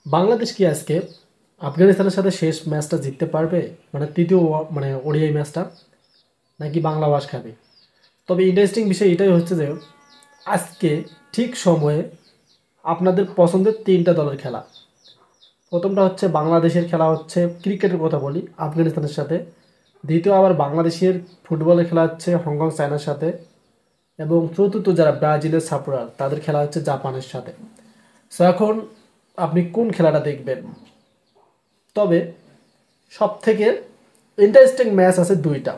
বাংলাদেশ কি আজকে আফগানিস্তানের সাথে শেষ ম্যাচটা জিততে পারবে? মানে তৃতীয় মানে ওডিআই ম্যাচটা, নাকি বাংলা ওয়াশ খাবে? তবে ইন্টারেস্টিং বিষয় এটাই হচ্ছে যে আজকে ঠিক সময়ে আপনাদের পছন্দের তিনটা দলের খেলা। প্রথমটা হচ্ছে বাংলাদেশের খেলা, হচ্ছে ক্রিকেটের কথা বলি, আফগানিস্তানের সাথে। দ্বিতীয় আবার বাংলাদেশের ফুটবলের খেলা হচ্ছে হংকং চায়নার সাথে। এবং চতুর্থ যারা ব্রাজিলের সাপোর্টার তাদের খেলা হচ্ছে জাপানের সাথে। সো এখন আপনি কোন খেলাটা দেখবেন? তবে সব থেকে ইন্টারেস্টিং ম্যাচ আছে দুইটা।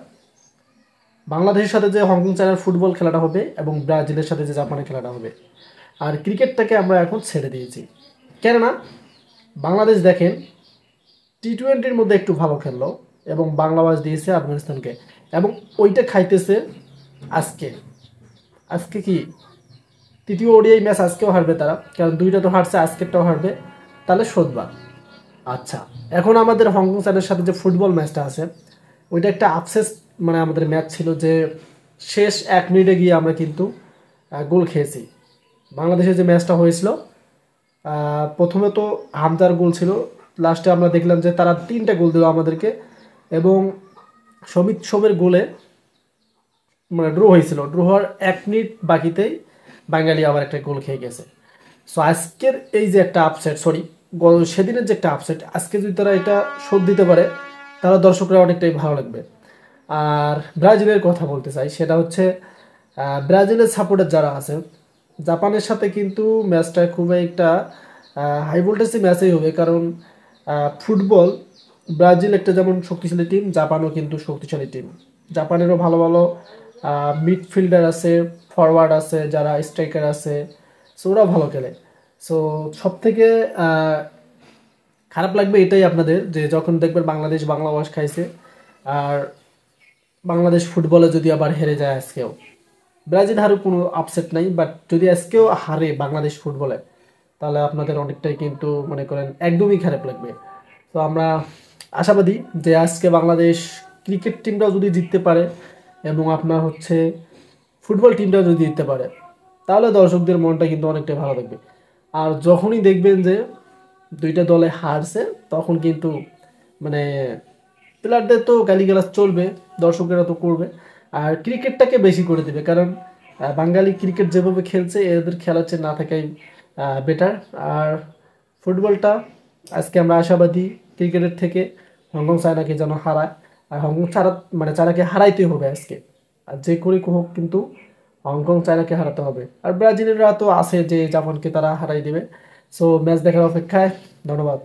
বাংলাদেশের সাথে যে হংকং চায়নার ফুটবল খেলাটা হবে এবং ব্রাজিলের সাথে যে জাপানের খেলাটা হবে। আর ক্রিকেটটাকে আমরা এখন ছেড়ে দিয়েছি, কেননা বাংলাদেশ দেখেন টি-20-র মধ্যে একটু ভালো খেললো এবং বাংলাদেশ দিয়েছে আফগানিস্তানকে, এবং ওইটা খাইতেছে আজকে। আজকে কি তৃতীয় ওডিআই ম্যাচ আজকেও হারবে তারা, কারণ দুইটা তো হারছে, আজকেরটাও হারবে। তাহলে শোধবার। আচ্ছা, এখন আমাদের হংকং চায়নার সাথে যে ফুটবল ম্যাচটা আছে, ওইটা একটা আপসেস মানে আমাদের ম্যাচ ছিল যে শেষ 1 মিনিটে গিয়ে আমরা কিন্তু গোল খেয়েছি। বাংলাদেশের যে ম্যাচটা হয়েছিল, প্রথমে তো হামজার গোল ছিল, লাস্টে আমরা দেখলাম যে তারা 3টা গোল দিল আমাদেরকে, এবং সমিত সোমের গোলে মানে ড্র হয়েছিল। ড্র হওয়ার 1 মিনিট বাকিতেই বাঙালি আবার একটা গোল খেয়ে গেছে। সো আজকের এই যে একটা আপসেট, সরি, সেদিনের যে একটা আপসেট, আজকে যদি তারা এটা শোধ দিতে পারে তাহলে দর্শকরা অনেকটাই ভালো লাগবে। আর ব্রাজিলের কথা বলতে চাই, সেটা হচ্ছে ব্রাজিলের সাপোর্টার যারা আছে, জাপানের সাথে কিন্তু ম্যাচটা খুবই একটা হাই ভোল্টেজের ম্যাচই হবে, কারণ ফুটবল ব্রাজিল একটা যেমন শক্তিশালী টিম, জাপানও কিন্তু শক্তিশালী টিম। জাপানেরও ভালো ভালো মিডফিল্ডার আছে, ফরওয়ার্ড আছে, যারা স্ট্রাইকার আছে, সো ওরা ভালো খেলে। সো সব থেকে খারাপ লাগবে এটাই আপনাদের, যে যখন দেখবেন বাংলাদেশ বাংলা ওয়াশ খাইছে, আর বাংলাদেশ ফুটবলে যদি আবার হেরে যায় আজকেও। ব্রাজিল হারুক, কোনো আপসেট নাই, বাট যদি আজকেও হারে বাংলাদেশ ফুটবলে, তাহলে আপনাদের অনেকটাই কিন্তু মনে করেন একদমই খারাপ লাগবে। তো আমরা আশাবাদী যে আজকে বাংলাদেশ ক্রিকেট টিমটাও যদি জিততে পারে এবং আপনার হচ্ছে ফুটবল টিমটাও যদি জিততে পারে, তাহলে দর্শকদের মনটা কিন্তু অনেকটাই ভালো থাকবে। আর যখনই দেখবেন যে দুইটা দলে হারছে, তখন কিন্তু মানে প্লেয়ারদের তো গালিগালাজ চলবে, দর্শকেরা তো করবে। আর ক্রিকেটটাকে বেশি করে দিবে, কারণ বাঙালি ক্রিকেট যেভাবে খেলছে এদের খেলার চেয়ে না থাকাই বেটার। আর ফুটবলটা আজকে আমরা আশাবাদী ক্রিকেটের থেকে হংকং চায়নাকে যেন হারায়। আর হংকং ছাড়া মানে চায়নাকে হারাইতেই হবে আজকে। আর যে করে হোক কিন্তু হংকং চায়নাকে হারাতে হবে। আর ব্রাজিলেররা তো আছে যে জাপানকে তারা হারাই দেবে। সো ম্যাচ দেখার অপেক্ষায়। ধন্যবাদ।